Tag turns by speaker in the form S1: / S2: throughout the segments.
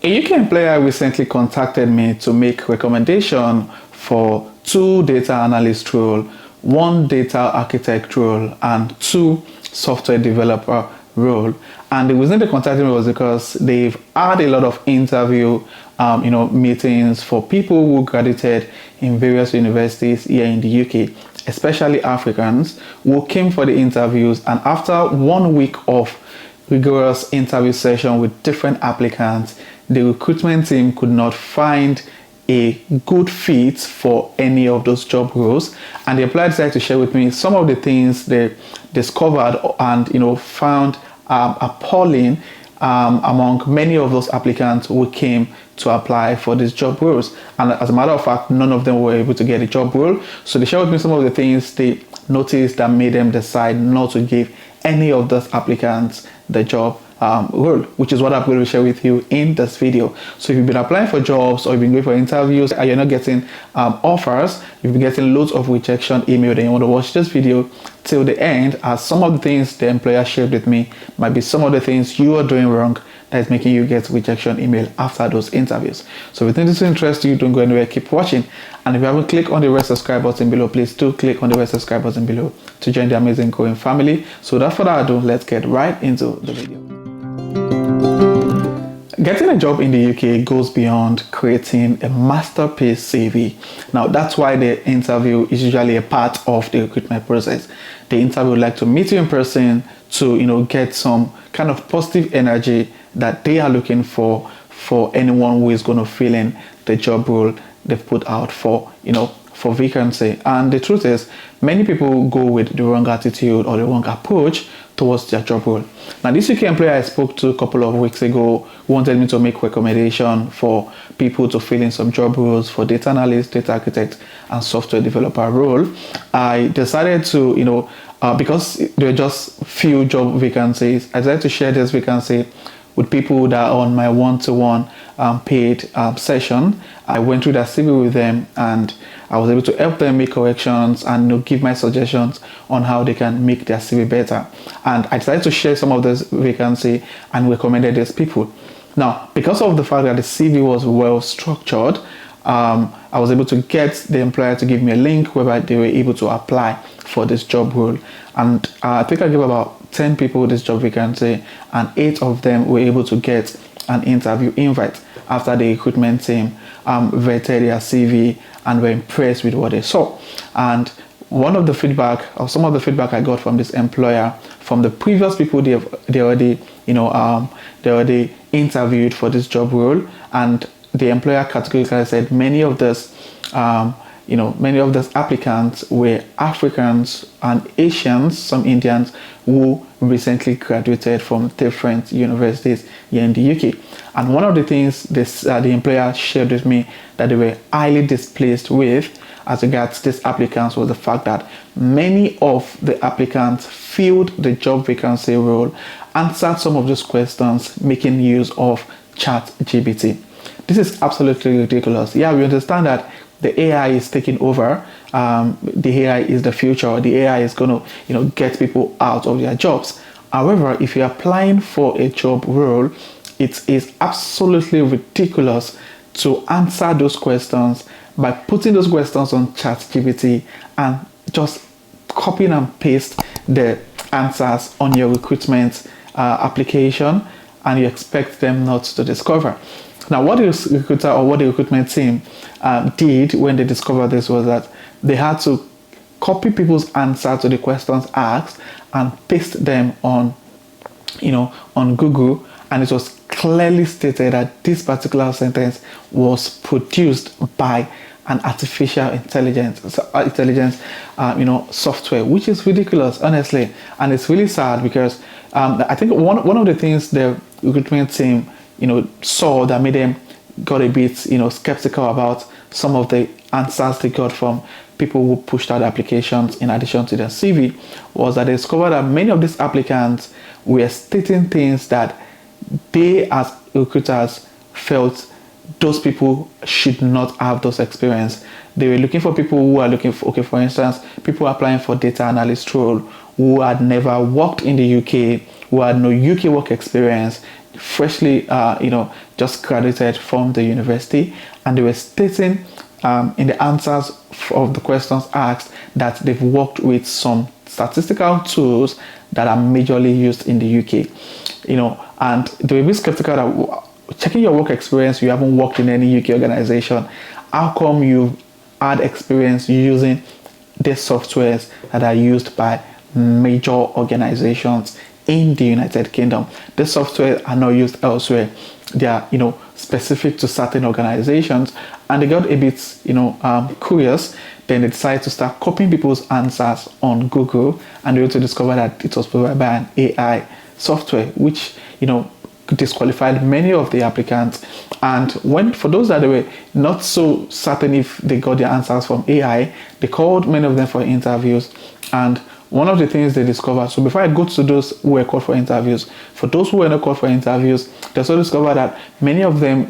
S1: A UK employer recently contacted me to make recommendation for 2 data analyst role, 1 data architect role, and 2 software developer role. And the reason they contacted me was because they've had a lot of interview meetings for people who graduated in various universities here in the UK, especially Africans who came for the interviews, and after 1 week of rigorous interview session with different applicants, the recruitment team could not find a good fit for any of those job roles, and the employer decided to share with me some of the things they discovered and found appalling among many of those applicants who came to apply for these job roles. And as a matter of fact, none of them were able to get a job role. So they shared with me some of the things they noticed that made them decide not to give any of those applicants the job role, which is what I'm going to share with you in this video. So if you've been applying for jobs or you've been going for interviews and you're not getting offers, you've been getting loads of rejection email, then you want to watch this video till the end, as some of the things the employer shared with me might be some of the things you are doing wrong that is making you get rejection email after those interviews. So if you think this interests you, don't go anywhere, keep watching. And if you haven't clicked on the red subscribe button below, please do click on the red subscribe button below to join the amazing growing family. So without further ado, let's get right into the video. Getting a job in the UK goes beyond creating a masterpiece CV. Now, that's why the interview is usually a part of the recruitment process. The interview would like to meet you in person to, get some kind of positive energy that they are looking for anyone who is going to fill in the job role they've put out for vacancy. And the truth is, many people go with the wrong attitude or the wrong approach towards their job role. Now, this UK employer I spoke to a couple of weeks ago wanted me to make recommendation for people to fill in some job roles for data analyst, data architect, and software developer role. I decided to, because there are just few job vacancies, I decided to share this vacancy with people that are on my one-to-one paid session. I went through that CV with them, and I was able to help them make corrections and give my suggestions on how they can make their CV better. And I decided to share some of this vacancy and recommended these people. Now, because of the fact that the CV was well structured, I was able to get the employer to give me a link whereby they were able to apply for this job role. And I think I gave about 10 people this job vacancy, and 8 of them were able to get an interview invite after the recruitment team vetted their CV and were impressed with what they saw. And some of the feedback I got from this employer, from the previous people they already interviewed for this job role, and the employer categorically said many of these applicants were Africans and Asians, some Indians, who recently graduated from different universities here in the UK. And one of the things the employer shared with me that they were highly displeased with as regards these applicants was the fact that many of the applicants filled the job vacancy role, answered some of those questions making use of ChatGPT. This is absolutely ridiculous. Yeah, we understand that the AI is taking over. The AI is the future. The AI is going to, get people out of their jobs. However, if you're applying for a job role, it is absolutely ridiculous to answer those questions by putting those questions on ChatGPT and just copying and paste the answers on your recruitment application, and you expect them not to discover. Now, what the recruiter or what the recruitment team did when they discovered this was that they had to copy people's answer to the questions asked and paste them on Google, and it was clearly stated that this particular sentence was produced by an artificial intelligence software, which is ridiculous, honestly. And it's really sad because I think one of the things the recruitment team saw that made them got a bit skeptical about some of the answers they got from people who pushed out applications in addition to their CV was that they discovered that many of these applicants were stating things that they as recruiters felt those people should not have those experience. They were looking for people who are looking for instance, people applying for data analyst role who had never worked in the UK, who had no UK work experience, freshly, just graduated from the university, and they were stating in the answers of the questions asked that they've worked with some statistical tools that are majorly used in the UK, and they were a bit skeptical that checking your work experience, you haven't worked in any UK organization. How come you had experience using the softwares that are used by major organizations in the United Kingdom? The software are not used elsewhere. They are, specific to certain organizations, and they got a bit, curious. Then they decided to start copying people's answers on Google, and they were able to discover that it was provided by an AI software, which, disqualified many of the applicants. And for those that they were not so certain if they got their answers from AI, they called many of them for interviews. And one of the things they discovered, so before I go to those who were called for interviews, for those who were not called for interviews, they also discovered that many of them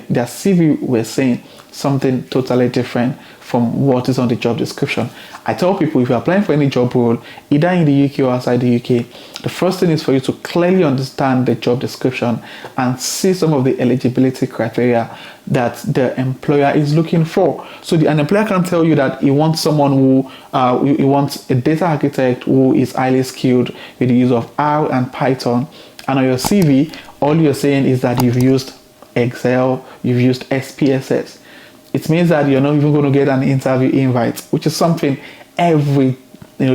S1: their CV were saying something totally different from what is on the job description. I tell people, if you're applying for any job role, either in the UK or outside the UK, the first thing is for you to clearly understand the job description and see some of the eligibility criteria that the employer is looking for. So an employer can tell you that he wants someone who he wants a data architect who is highly skilled with the use of R and Python, and on your CV, all you're saying is that you've used Excel, you've used SPSS. It means that you're not even going to get an interview invite, which is something every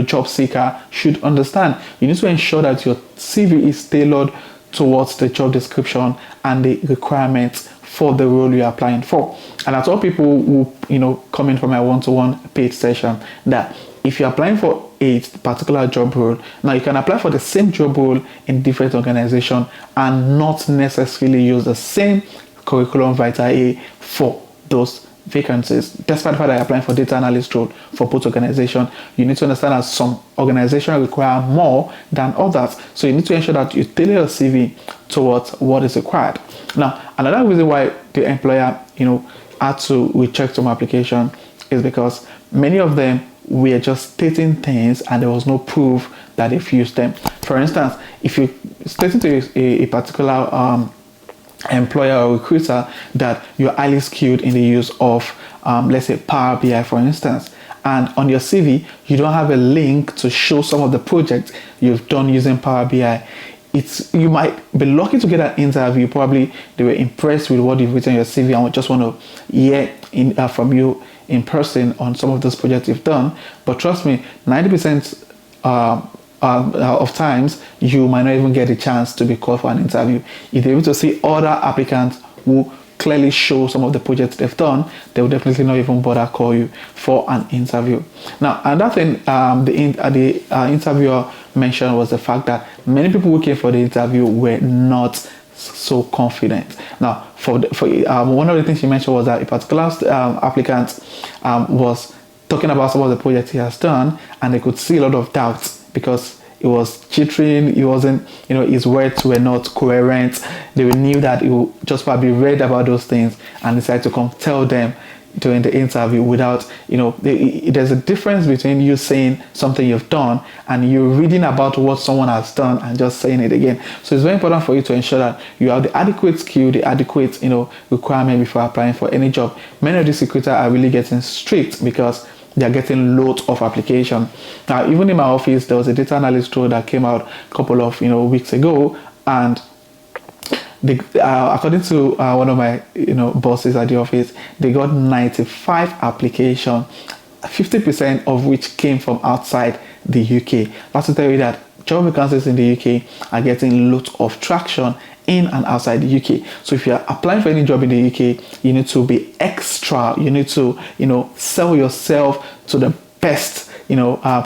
S1: job seeker should understand. You need to ensure that your CV is tailored towards the job description and the requirements for the role you're applying for. And I told people who come in for my one-to-one paid session that if you're applying for a particular job role, now you can apply for the same job role in different organizations and not necessarily use the same curriculum vitae for those vacancies. Despite the fact that you're applying for data analyst role for both organizations, you need to understand that some organizations require more than others. So you need to ensure that you tailor your CV towards what is required. Now, another reason why the employer, had to reject some application is because many of them were just stating things and there was no proof that they've used them. For instance, if you're stating to a particular employer or recruiter that you're highly skilled in the use of let's say Power BI, for instance, and on your CV you don't have a link to show some of the projects you've done using Power BI, you might be lucky to get an interview. Probably they were impressed with what you've written in your CV and just want to hear from you in person on some of those projects you've done. But trust me, 90% of times you might not even get a chance to be called for an interview. If they're able to see other applicants who clearly show some of the projects they've done, they will definitely not even bother call you for an interview. Now, another thing the interviewer mentioned was the fact that many people who came for the interview were not so confident. Now, for one of the things she mentioned was that a particular applicant was talking about some of the projects he has done, and they could see a lot of doubts because it was chittering. He wasn't, his words were not coherent. They knew that he would just probably read about those things and decided to come tell them during the interview without, there's a difference between you saying something you've done and you reading about what someone has done and just saying it again. So it's very important for you to ensure that you have the adequate skill, the adequate, requirement before applying for any job. Many of these recruiters are really getting strict because they are getting loads of application. Now, even in my office, there was a data analyst role that came out a couple of weeks ago, and according to one of my bosses at the office, they got 95 applications, 50% of which came from outside the UK. That's to tell you that job vacancies in the UK are getting loads of traction in and outside the UK. So if you're applying for any job in the UK, you need to be extra. You need to, sell yourself to the best,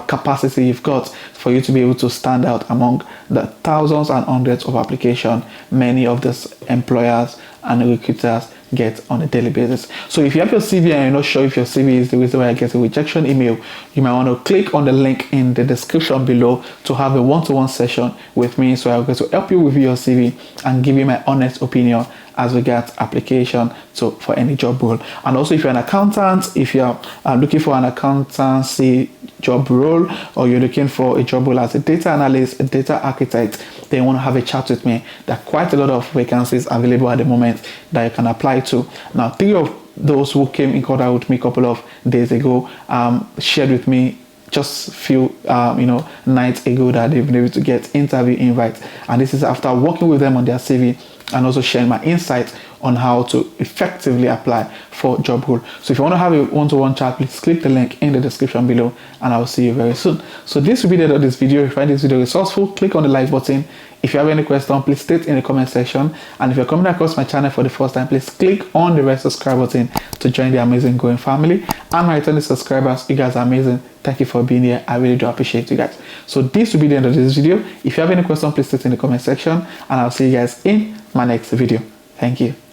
S1: capacity you've got for you to be able to stand out among the thousands and hundreds of applications many of these employers and recruiters get on a daily basis. So if you have your CV and you're not sure if your CV is the reason why I get a rejection email, you might want to click on the link in the description below to have a one-to-one session with me, so I'm going to help you review your CV and give you my honest opinion as regards application for any job role. And also, if you're an accountant, if you're looking for an accountancy job role, or you're looking for a job role as a data analyst, a data architect, then you want to have a chat with me. There are quite a lot of vacancies available at the moment that you can apply to. Now, 3 of those who came in contact with me a couple of days ago shared with me just a few nights ago that they've been able to get interview invites, and this is after working with them on their CV and also sharing my insights on how to effectively apply for job role. So if you want to have a one-to-one chat, please click the link in the description below, and I will see you very soon. So this will be the end of this video. If you find this video resourceful, click on the like button. If you have any question, please state in the comment section. And if you're coming across my channel for the first time, please click on the red subscribe button to join the amazing growing family. And my returning subscribers, you guys are amazing. Thank you for being here. I really do appreciate you guys. So this will be the end of this video. If you have any question, please state in the comment section, and I'll see you guys in my next video. Thank you.